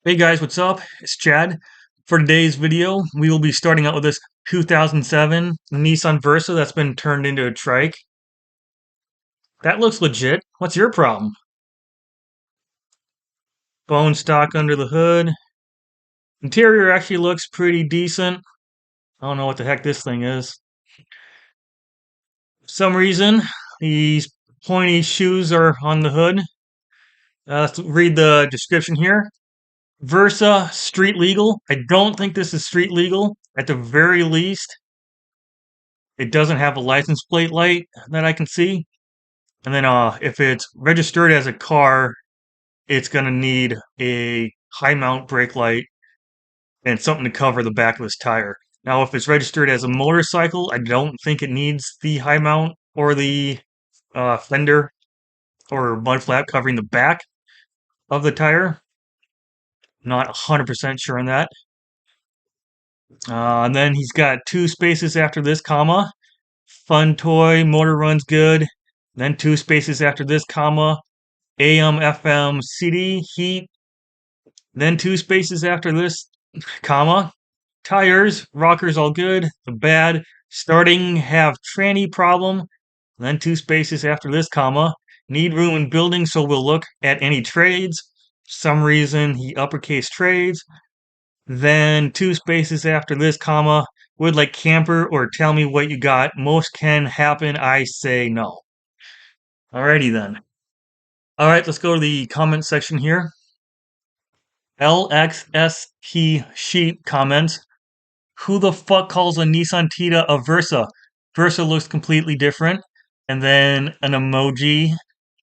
Hey guys, what's up? It's Chad. For today's video, we will be starting out with this 2007 Nissan Versa that's been turned into a trike. That looks legit. What's your problem? Bone stock under the hood. Interior actually looks pretty decent. I don't know what the heck this thing is. For some reason, these pointy shoes are on the hood. Let's read the description here. Versa street legal. I don't think this is street legal. At the very least, it doesn't have a license plate light that I can see. And then if it's registered as a car, it's gonna need a high mount brake light and something to cover the back of this tire. Now, if it's registered as a motorcycle, I don't think it needs the high mount or the fender or mud flap covering the back of the tire. Not 100% sure on that. And then he's got two spaces after this comma. Fun toy, motor runs good. Then two spaces after this comma. AM, FM, CD, heat. Then two spaces after this comma. Tires, rockers all good. The bad, starting have tranny problem. Then two spaces after this comma. Need room in building, so we'll look at any trades. Some reason he uppercase trades. Then two spaces after this comma. Would like camper or tell me what you got. Most can happen. I say no. Alrighty then. Alright, let's go to the comment section here. LXST Sheep comments, who the fuck calls a Nissan Tiida a Versa? Versa looks completely different. And then an emoji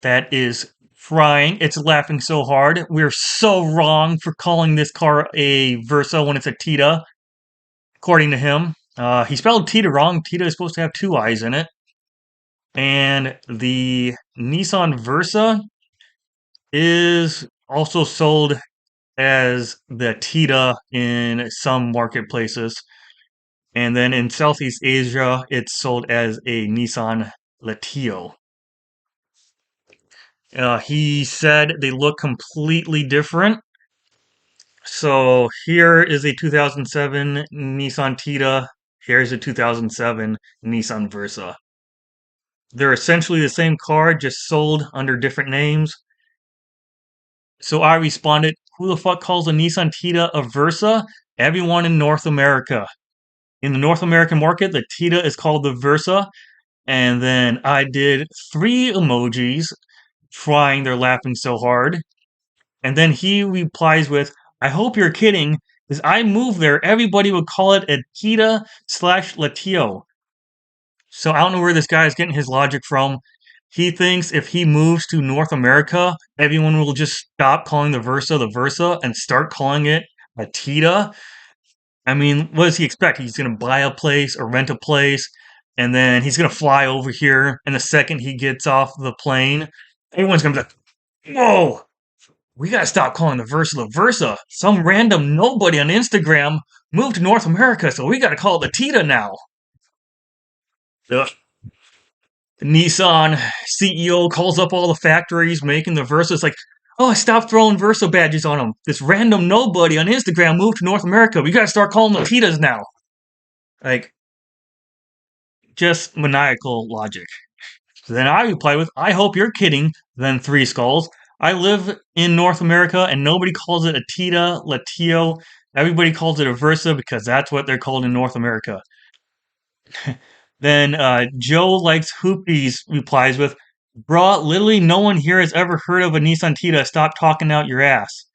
that is crying. It's laughing so hard. We're so wrong for calling this car a Versa when it's a Tiida, according to him. He spelled Tiida wrong. Tiida is supposed to have two eyes in it. And the Nissan Versa is also sold as the Tiida in some marketplaces. And then in Southeast Asia, it's sold as a Nissan Latio. He said they look completely different. So here is a 2007 Nissan Tiida. Here's a 2007 Nissan Versa. They're essentially the same car, just sold under different names. So I responded, who the fuck calls a Nissan Tiida a Versa? Everyone in North America. In the North American market, the Tiida is called the Versa. And then I did three emojis crying, they're laughing so hard. And then he replies with, I hope you're kidding, because I moved there, everybody would call it a Tiida/Latio. So I don't know where this guy is getting his logic from. He thinks if he moves to North America, everyone will just stop calling the Versa and start calling it a Tiida. I mean, what does he expect? He's going to buy a place or rent a place, and then he's going to fly over here. And the second he gets off the plane, everyone's going to be like, whoa, we got to stop calling the Versa. Some random nobody on Instagram moved to North America, so we got to call it the Tiida now. Ugh. The Nissan CEO calls up all the factories making the Versa. It's like, oh, stop throwing Versa badges on them. This random nobody on Instagram moved to North America. We got to start calling them Tiidas now. Like, just maniacal logic. So then I reply with, I hope you're kidding, then three skulls. I live in North America and nobody calls it a Tiida, Latio. Everybody calls it a Versa because that's what they're called in North America. Then Joe Likes Hoopies replies with, bruh, literally no one here has ever heard of a Nissan Tiida. Stop talking out your ass.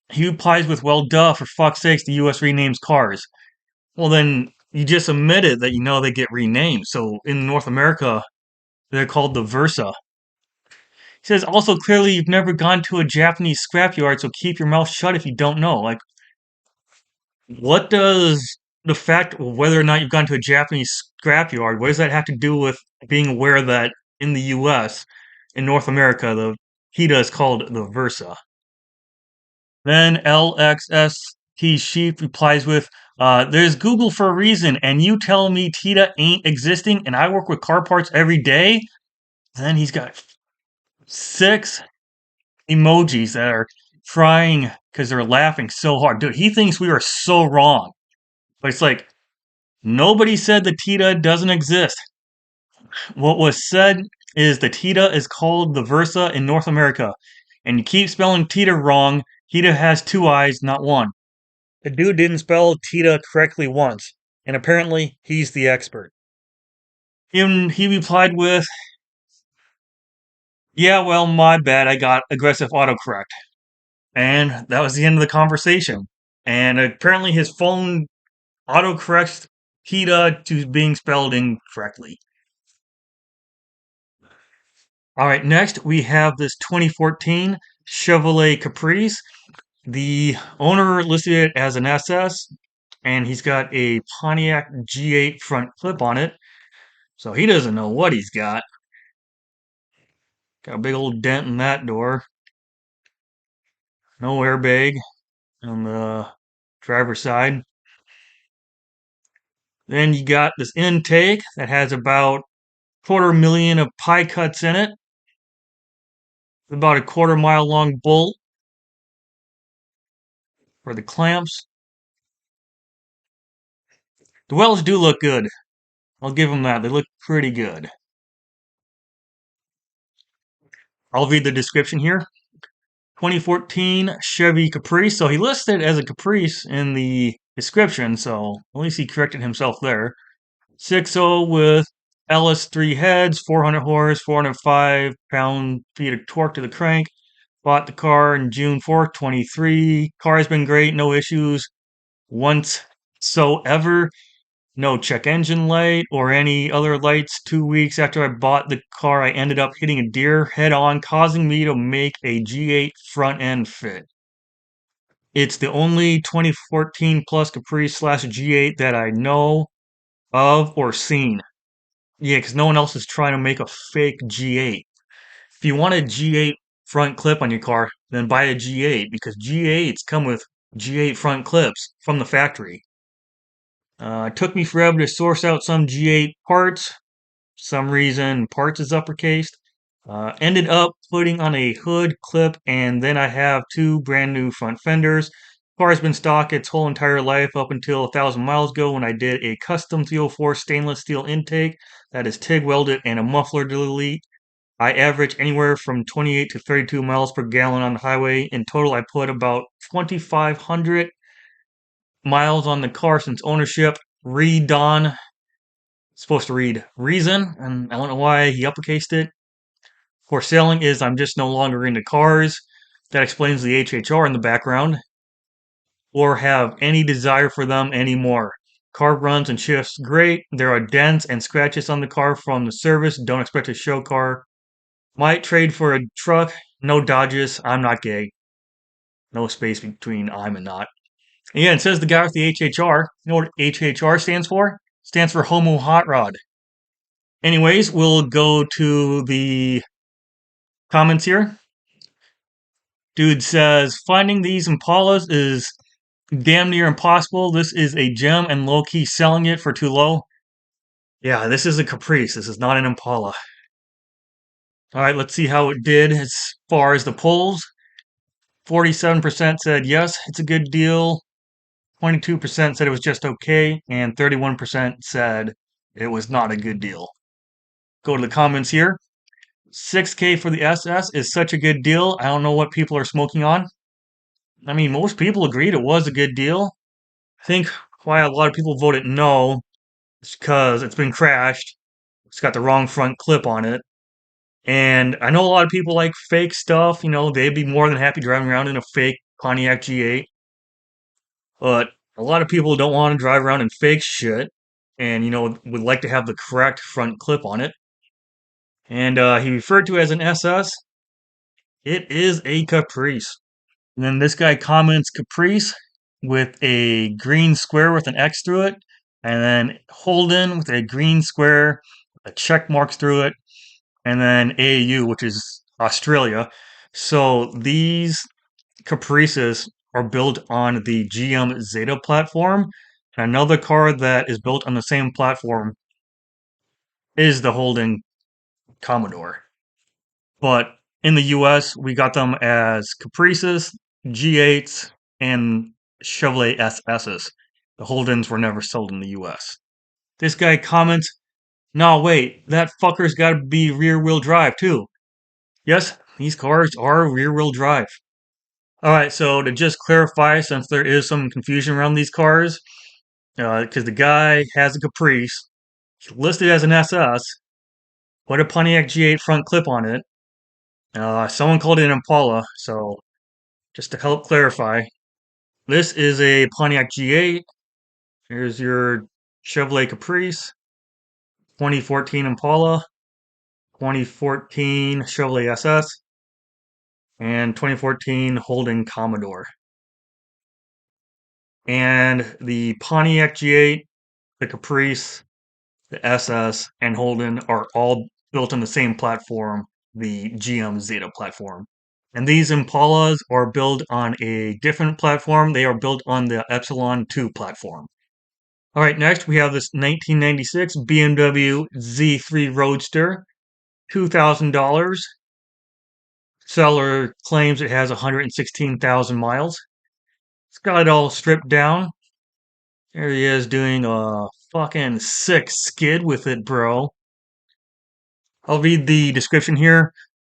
He replies with, well, duh, for fuck's sakes, the US renames cars. Well, then you just admitted that you know they get renamed. So in North America, they're called the Versa. He says, also, clearly you've never gone to a Japanese scrapyard, so keep your mouth shut if you don't know. Like, what does the fact of whether or not you've gone to a Japanese scrapyard, what does that have to do with being aware that in the US, in North America, the Tiida is called the Versa? Then LXST Sheep replies with, there's Google for a reason, and you tell me Tiida ain't existing, and I work with car parts every day? Then he's got six emojis that are crying because they're laughing so hard. Dude, he thinks we are so wrong. But it's like, nobody said the Tiida doesn't exist. What was said is the Tiida is called the Versa in North America. And you keep spelling Tiida wrong. Tiida has two eyes, not one. The dude didn't spell Tiida correctly once. And apparently, he's the expert. And he replied with, yeah, well, my bad, I got aggressive autocorrect. And that was the end of the conversation. And apparently his phone autocorrects Tiida to being spelled incorrectly. All right, next we have this 2014 Chevrolet Caprice. The owner listed it as an SS, and he's got a Pontiac G8 front clip on it. So he doesn't know what he's got. Got a big old dent in that door. No airbag on the driver's side. Then you got this intake that has about 250,000 of pie cuts in it. About a 1/4 mile long bolt for the clamps. The welds do look good. I'll give them that. They look pretty good. I'll read the description here. 2014 Chevy Caprice. So he listed it as a Caprice in the description, so at least he corrected himself there. 6.0 with LS3 heads, 400 horse, 405 pound-feet of torque to the crank. Bought the car in June 4th, 23. Car has been great, no issues whatsoever. No check engine light or any other lights. 2 weeks after I bought the car, I ended up hitting a deer head on, causing me to make a G8 front end fit. It's the only 2014 Plus Caprice slash G8 that I know of or seen. Yeah, because no one else is trying to make a fake G8. If you want a G8 front clip on your car, then buy a G8 because G8s come with G8 front clips from the factory. It took me forever to source out some G8 parts. Some reason parts is uppercased. Ended up putting on a hood clip, and then I have two brand new front fenders. Car's been stock its whole entire life up until 1,000 miles ago when I did a custom 304 stainless steel intake that is TIG welded and a muffler delete. I average anywhere from 28 to 32 miles per gallon on the highway. In total, I put about 2,500 miles on the car since ownership. Read Don, supposed to read reason, and I don't know why he uppercased it. For selling is I'm just no longer into cars. That explains the HHR in the background. Or have any desire for them anymore. Car runs and shifts great. There are dents and scratches on the car from the service. Don't expect a show car. Might trade for a truck. No Dodges. I'm not gay. No space between I'm and not. And yeah, it says the guy with the HHR. You know what HHR stands for? Stands for Homo Hot Rod. Anyways, we'll go to the comments here. Dude says, finding these Impalas is damn near impossible. This is a gem and low key selling it for too low. Yeah, this is a Caprice. This is not an Impala. All right, let's see how it did as far as the polls. 47% said yes, it's a good deal. 22% said it was just okay. And 31% said it was not a good deal. Go to the comments here. 6K for the SS is such a good deal. I don't know what people are smoking on. I mean, most people agreed it was a good deal. I think why a lot of people voted no is because it's been crashed. It's got the wrong front clip on it. And I know a lot of people like fake stuff. You know, they'd be more than happy driving around in a fake Pontiac G8. But a lot of people don't want to drive around in fake shit. And, you know, would like to have the correct front clip on it. And he referred to it as an SS. It is a Caprice. And then this guy comments Caprice with a green square with an X through it. And then Holden with a green square, a check marks through it. And then AU, which is Australia. So these Caprices are built on the GM Zeta platform. And another car that is built on the same platform is the Holden Commodore. But in the US, we got them as Caprices. G8s, and Chevrolet SSs. The Holdens were never sold in the US. This guy comments, no, wait, that fucker's gotta be rear wheel drive too. Yes, these cars are rear wheel drive. Alright, so to just clarify, since there is some confusion around these cars, because the guy has a Caprice, listed as an SS, put a Pontiac G8 front clip on it. Someone called it an Impala, so just to help clarify, this is a Pontiac G8. Here's your Chevrolet Caprice, 2014 Impala, 2014 Chevrolet SS, and 2014 Holden Commodore. And the Pontiac G8, the Caprice, the SS, and Holden are all built on the same platform, the GM Zeta platform. And these Impalas are built on a different platform. They are built on the Epsilon 2 platform. All right, next we have this 1996 BMW Z3 Roadster, $2,000. Seller claims it has 116,000 miles. It's got it all stripped down. There he is doing a fucking sick skid with it, bro. I'll read the description here.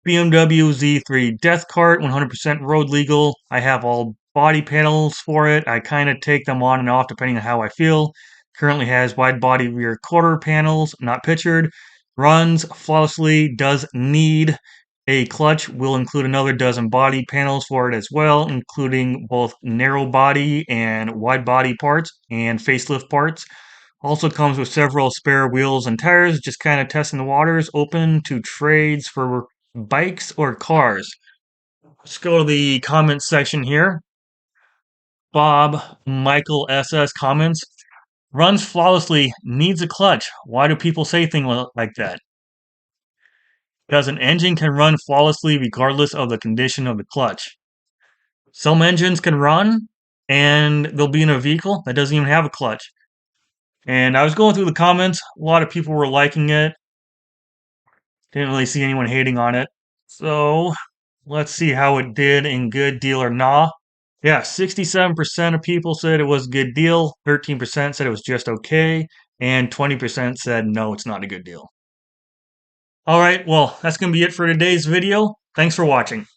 BMW Z3 Death Cart, 100% road legal. I have all body panels for it. I kind of take them on and off depending on how I feel. Currently has wide body rear quarter panels, not pictured. Runs flawlessly, does need a clutch. Will include another dozen body panels for it as well, including both narrow body and wide body parts and facelift parts. Also comes with several spare wheels and tires, just kind of testing the waters. Open to trades for bikes or cars. Let's go to the comments section here. Bob Michael SS comments, runs flawlessly, needs a clutch. Why do people say things like that? Because an engine can run flawlessly regardless of the condition of the clutch. Some engines can run and they'll be in a vehicle that doesn't even have a clutch. And I was going through the comments, a lot of people were liking it. Didn't really see anyone hating on it. So let's see how it did in good deal or nah. Yeah, 67% of people said it was a good deal, 13% said it was just okay, and 20% said no, it's not a good deal. Alright, well, that's going to be it for today's video. Thanks for watching.